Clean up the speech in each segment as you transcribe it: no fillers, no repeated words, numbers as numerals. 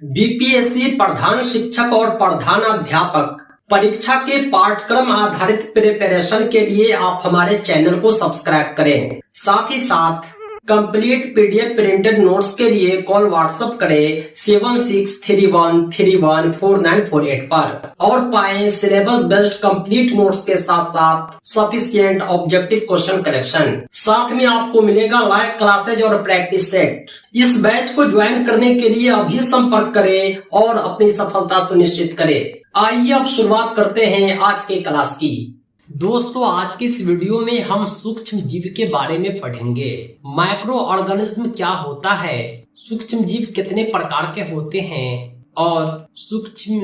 BPSC प्रधान शिक्षक और प्रधान अध्यापक परीक्षा के पाठ्यक्रम आधारित प्रिपरेशन के लिए आप हमारे चैनल को सब्सक्राइब करें। साथ ही साथ कंप्लीट पीडीएफ प्रिंटेड नोट्स के लिए कॉल व्हाट्सएप करें 7631314948 पर और पाएं सिलेबस बेस्ड कंप्लीट नोट्स के साथ साथ सफिशिएंट ऑब्जेक्टिव क्वेश्चन कलेक्शन। साथ में आपको मिलेगा लाइव क्लासेज और प्रैक्टिस सेट। इस बैच को ज्वाइन करने के लिए अभी संपर्क करें और अपनी सफलता सुनिश्चित करें। आइए अब शुरुआत करते हैं आज के क्लास की। दोस्तों, आज की इस वीडियो में हम सूक्ष्म जीव के बारे में पढ़ेंगे। माइक्रो ऑर्गेनिज्म क्या होता है, सूक्ष्म जीव कितने प्रकार के होते हैं और सूक्ष्म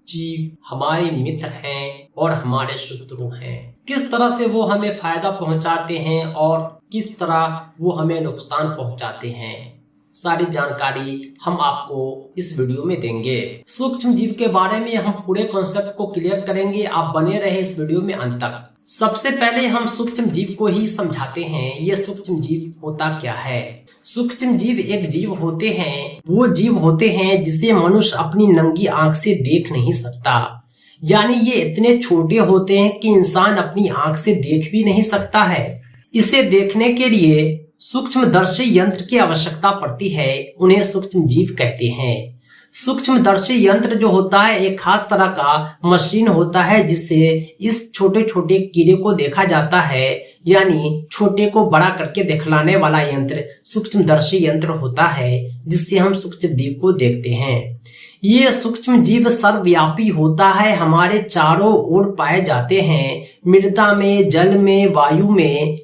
जीव हमारे मित्र हैं और हमारे शत्रु हैं। किस तरह से वो हमें फायदा पहुंचाते हैं और किस तरह वो हमें नुकसान पहुंचाते हैं, सारी जानकारी हम आपको इस वीडियो में देंगे। सूक्ष्म जीव के बारे में हम पूरे कॉन्सेप्ट को क्लियर करेंगे। आप बने रहे इस वीडियो में अंत तक। सबसे पहले हम सूक्ष्म जीव को ही समझाते हैं। ये सूक्ष्म जीव होता क्या है। सूक्ष्म जीव एक जीव होते हैं, वो जीव होते हैं जिसे मनुष्य अपनी नंगी आंख से देख नहीं सकता। यानी ये इतने छोटे होते हैं कि इंसान अपनी आंख से देख भी नहीं सकता है। इसे देखने के लिए सूक्ष्मदर्शी यंत्र की आवश्यकता पड़ती है, उन्हें सूक्ष्म जीव कहते हैं। सूक्ष्मदर्शी यंत्र जो होता है एक खास तरह का मशीन होता है जिससे इस छोटे छोटे कीड़े को देखा जाता है। यानी छोटे को बड़ा करके दिखलाने वाला यंत्र सूक्ष्मदर्शी यंत्र होता है जिससे हम सूक्ष्म जीव को देखते हैं। ये सूक्ष्म जीव सर्वव्यापी होता है, हमारे चारों ओर पाए जाते हैं। मृदा में, जल में, वायु में,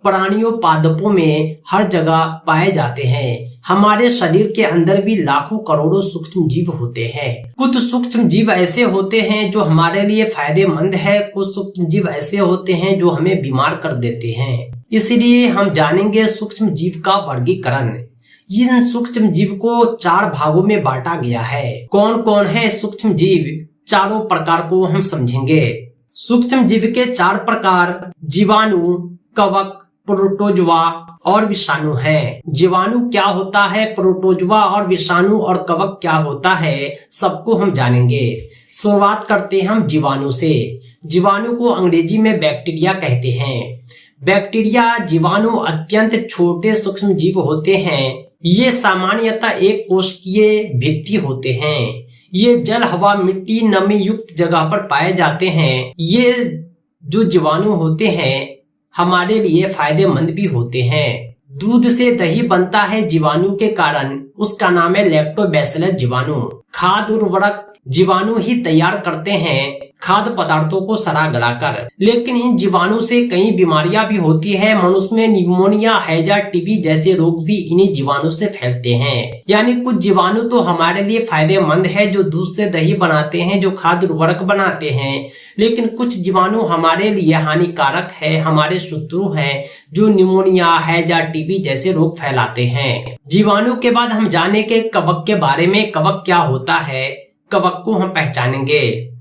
प्राणियों, पादपों में, हर जगह पाए जाते हैं। हमारे शरीर के अंदर भी लाखों करोड़ों सूक्ष्म जीव होते हैं। कुछ सूक्ष्म जीव ऐसे होते हैं जो हमारे लिए फायदेमंद है, कुछ सूक्ष्म जीव ऐसे होते हैं जो हमें बीमार कर देते हैं। इसलिए हम जानेंगे सूक्ष्म जीव का वर्गीकरण। इन सूक्ष्म जीव को 4 भागों में बांटा गया है। कौन कौन है सूक्ष्म जीव, चारों प्रकार को हम समझेंगे। सूक्ष्म जीव के 4 प्रकार जीवाणु, कवक, प्रोटोजोआ और विषाणु है। जीवाणु क्या होता है, प्रोटोजोआ और विषाणु और कवक क्या होता है, सबको हम जानेंगे। शुरुआत करते हैं हम जीवाणु से। जीवाणु को अंग्रेजी में बैक्टीरिया कहते हैं। बैक्टीरिया, जीवाणु अत्यंत छोटे सूक्ष्म जीव होते हैं। ये सामान्यतः एक कोशिकीय भित्ति होते हैं। ये जल, हवा, मिट्टी, नमी युक्त जगह पर पाए जाते हैं। ये जो जीवाणु होते हैं हमारे लिए फायदेमंद भी होते हैं। दूध से दही बनता है जीवाणु के कारण, उसका नाम है लैक्टोबैसिलस जीवाणु। खाद उर्वरक जीवाणु ही तैयार करते हैं, खाद्य पदार्थों को सड़ा गलाकर। लेकिन इन जीवाणु से कई बीमारियां भी होती है। मनुष्य में निमोनिया, हैजा, टीबी जैसे रोग भी इन्हीं जीवाणु से फैलते हैं। यानी कुछ जीवाणु तो हमारे लिए फायदेमंद है जो दूध से दही बनाते हैं, जो खाद्य उर्वरक बनाते हैं। लेकिन कुछ जीवाणु हमारे लिए हानिकारक है, हमारे शत्रु हैं, जो निमोनिया, हैजा, टीबी जैसे रोग फैलाते हैं। जीवाणु के बाद हम जानेंगे कवक के बारे में। कवक क्या होता है, कवक को हम पहचानेंगे।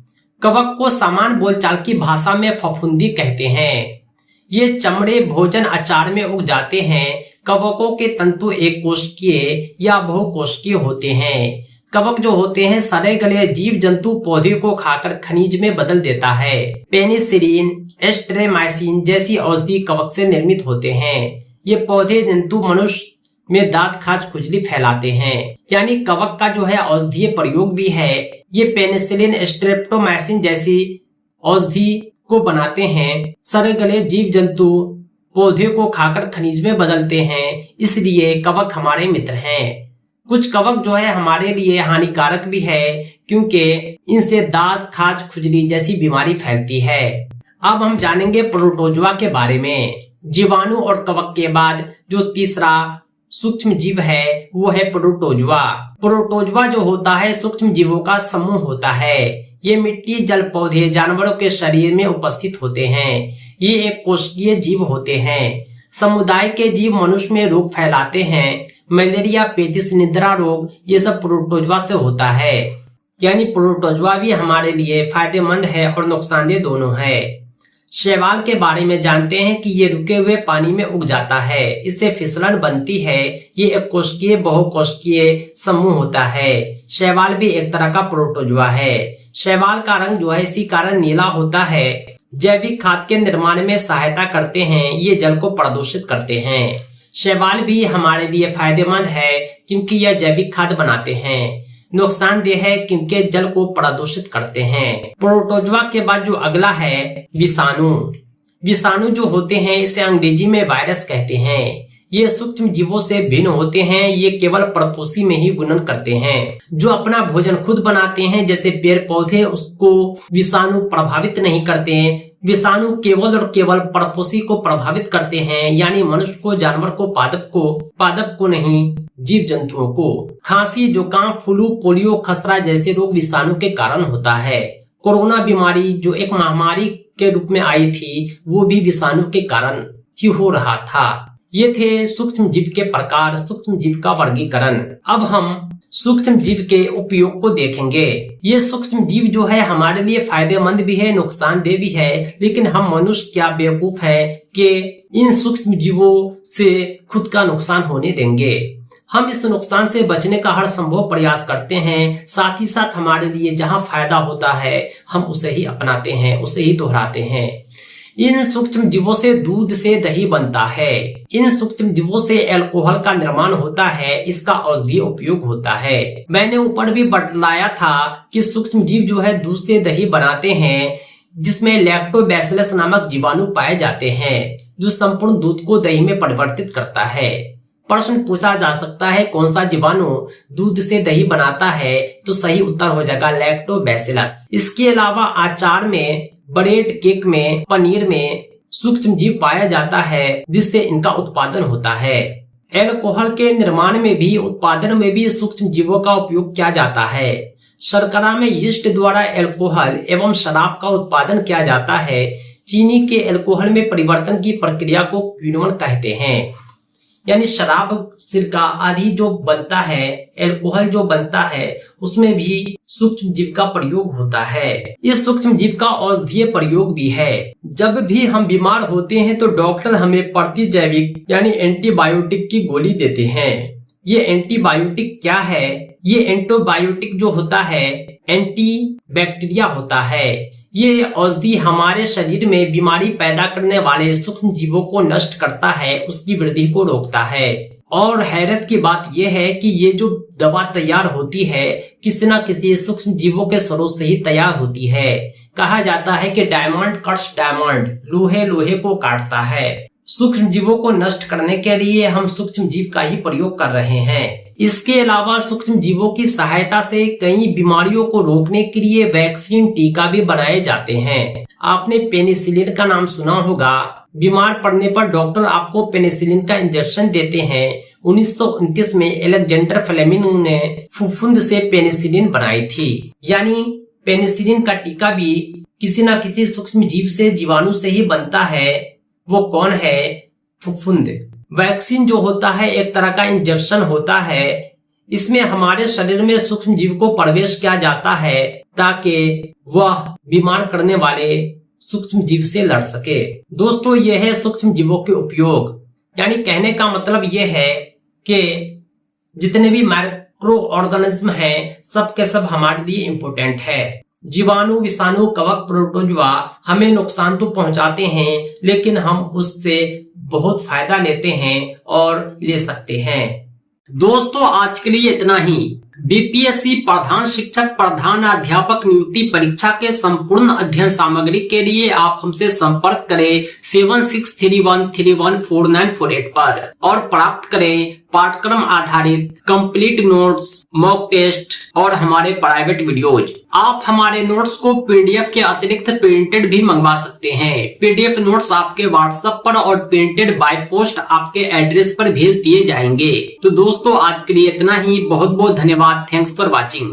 कवक को सामान्य बोलचाल की भाषा में फफूंदी कहते हैं। ये चमड़े, भोजन, अचार में उग जाते हैं। कवकों के तंतु एक कोशिकीय या बहुकोशिकीय होते हैं। कवक जो होते हैं सड़े गले जीव जंतु पौधे को खाकर खनिज में बदल देता है। पेनिसिलिन, एस्ट्रेमाइसिन जैसी औषधि कवक से निर्मित होते हैं। ये पौधे जंतु मनुष्य में दांत, खाज, खुजली फैलाते हैं। यानी कवक का जो है औषधीय प्रयोग भी है। ये पेनिसिलिन, स्ट्रेप्टोमाइसिन जैसी औषधि को बनाते हैं। सड़े गले जीव जंतु पौधे को खाकर खनिज में बदलते हैं, इसलिए कवक हमारे मित्र हैं। कुछ कवक जो है हमारे लिए हानिकारक भी है क्योंकि इनसे दांत, खाज, खुजली जैसी बीमारी फैलती है। अब हम जानेंगे प्रोटोजोआ के बारे में। जीवाणु और कवक के बाद जो तीसरा सूक्ष्म जीव है वो है प्रोटोजोआ। प्रोटोजोआ जो होता है सूक्ष्म जीवों का समूह होता है। ये मिट्टी, जल, पौधे, जानवरों के शरीर में उपस्थित होते हैं। ये एक कोशिकीय जीव होते हैं। समुदाय के जीव मनुष्य में रोग फैलाते हैं। मलेरिया, पेचिश, निद्रा रोग ये सब प्रोटोजोआ से होता है। यानी प्रोटोजोआ भी हमारे लिए फायदेमंद है और नुकसानदेह दोनों है। शैवाल के बारे में जानते हैं कि ये रुके हुए पानी में उग जाता है, इससे फिसलन बनती है। ये एक कोशिकीय बहुकोशिकीय समूह होता है। शैवाल भी एक तरह का प्रोटोजुआ है। शैवाल का रंग जो है इसी कारण नीला होता है। जैविक खाद के निर्माण में सहायता करते हैं। ये जल को प्रदूषित करते हैं। शैवाल भी हमारे लिए फायदेमंद है क्योंकि यह जैविक खाद बनाते हैं। नुकसानदेह है क्योंकि जल को प्रदूषित करते हैं। प्रोटोजुआ के बाद जो अगला है विषाणु। विषाणु जो होते हैं इसे अंग्रेजी में वायरस कहते हैं। ये सूक्ष्म जीवों से भिन्न होते हैं। ये केवल परपोषी में ही गुणन करते हैं। जो अपना भोजन खुद बनाते हैं जैसे पेड़ पौधे, उसको विषाणु प्रभावित नहीं करते। विषाणु केवल और केवल परपोषी को प्रभावित करते हैं, यानी मनुष्य को, जानवर को, पादप को नहीं, जीव जंतुओं को। खांसी, जुकाम, फ्लू, पोलियो, खसरा जैसे रोग विषाणु के कारण होता है। कोरोना बीमारी जो एक महामारी के रूप में आई थी वो भी विषाणु के कारण ही हो रहा था। ये थे सूक्ष्म जीव के प्रकार, सूक्ष्म जीव का वर्गीकरण। अब हम सूक्ष्म जीव के उपयोग को देखेंगे। ये सूक्ष्म जीव जो है हमारे लिए फायदेमंद भी है, नुकसानदेह भी है, लेकिन हम मनुष्य क्या बेवकूफ है कि इन सूक्ष्म जीवों से खुद का नुकसान होने देंगे। हम इस नुकसान से बचने का हर संभव प्रयास करते हैं। साथ ही साथ हमारे लिए जहाँ फायदा होता है हम उसे ही अपनाते हैं, उसे ही दोहराते हैं। इन सूक्ष्म जीवों से दूध से दही बनता है। इन सूक्ष्म जीवों से अल्कोहल का निर्माण होता है। इसका औषधीय उपयोग होता है। मैंने ऊपर भी बतलाया था कि सूक्ष्म जीव जो है दूध से दही बनाते हैं, जिसमें लैक्टोबैसिलस नामक जीवाणु पाए जाते हैं, जो संपूर्ण दूध को दही में परिवर्तित करता है। प्रश्न पूछा जा सकता है कौन सा जीवाणु दूध से दही बनाता है, तो सही उत्तर हो जाएगा लैक्टोबैसिलस। इसके अलावा अचार में, ब्रेड, केक में, पनीर में सूक्ष्म जीव पाया जाता है, जिससे इनका उत्पादन होता है। अल्कोहल के निर्माण में भी, उत्पादन में भी सूक्ष्म जीवों का उपयोग किया जाता है। शर्करा में यीस्ट द्वारा अल्कोहल एवं शराब का उत्पादन किया जाता है। चीनी के अल्कोहल में परिवर्तन की प्रक्रिया को क्विनोन कहते हैं। यानी शराब, सिरका आदि जो बनता है, अल्कोहल जो बनता है, उसमें भी सूक्ष्म जीव का प्रयोग होता है। इस सूक्ष्म जीव का औषधीय प्रयोग भी है। जब भी हम बीमार होते हैं तो डॉक्टर हमें प्रतिजैविक यानी एंटीबायोटिक की गोली देते हैं। ये एंटीबायोटिक क्या है? ये एंटीबायोटिक जो होता है एंटी बैक्टीरिया होता है। ये औषधि हमारे शरीर में बीमारी पैदा करने वाले सूक्ष्म जीवों को नष्ट करता है, उसकी वृद्धि को रोकता है। और हैरत की बात यह है कि ये जो दवा तैयार होती है किसी न किसी सूक्ष्म जीवों के स्रोत से ही तैयार होती है। कहा जाता है कि डायमंड कट्स डायमंड, लोहे लोहे को काटता है। सूक्ष्म जीवों को नष्ट करने के लिए हम सूक्ष्म जीव का ही प्रयोग कर रहे हैं। इसके अलावा सूक्ष्म जीवों की सहायता से कई बीमारियों को रोकने के लिए वैक्सीन, टीका भी बनाए जाते हैं। आपने पेनिसिलिन का नाम सुना होगा। बीमार पड़ने पर डॉक्टर आपको पेनिसिलिन का इंजेक्शन देते हैं। 1929 में अलेक्जेंडर फ्लेमिंग ने फफूंद से पेनिसिलिन बनाई थी। यानी पेनिसिलिन का टीका भी किसी न किसी सूक्ष्म जीव से, जीवाणु से ही बनता है। वो कौन है? फफूंद। वैक्सीन जो होता है एक तरह का इंजेक्शन होता है। इसमें हमारे शरीर में सूक्ष्म जीव को प्रवेश किया जाता है ताकि वह बीमार करने वाले सूक्ष्म जीव से लड़ सके। दोस्तों, यह है सूक्ष्म जीवों के उपयोग। यानी कहने का मतलब यह है कि जितने भी माइक्रो ऑर्गेनिज्म हैं, सब के सब हमारे लिए इम्पोर्टेंट है। जीवाणु, विषाणु, कवक, प्रोटोजुआ हमें नुकसान तो पहुंचाते हैं, लेकिन हम उससे बहुत फायदा लेते हैं और ले सकते हैं। दोस्तों, आज के लिए इतना ही। बीपीएससी प्रधान शिक्षक, प्रधान अध्यापक नियुक्ति परीक्षा के संपूर्ण अध्ययन सामग्री के लिए आप हमसे संपर्क करें 7631314948 पर और प्राप्त करें पाठ्यक्रम आधारित कंप्लीट नोट्स, मॉक टेस्ट और हमारे प्राइवेट वीडियोज। आप हमारे नोट्स को पीडीएफ के अतिरिक्त प्रिंटेड भी मंगवा सकते हैं। पीडीएफ नोट्स आपके व्हाट्सएप पर और प्रिंटेड बाय पोस्ट आपके एड्रेस पर भेज दिए जाएंगे। तो दोस्तों, आज के लिए इतना ही। बहुत बहुत धन्यवाद। Thanks for watching.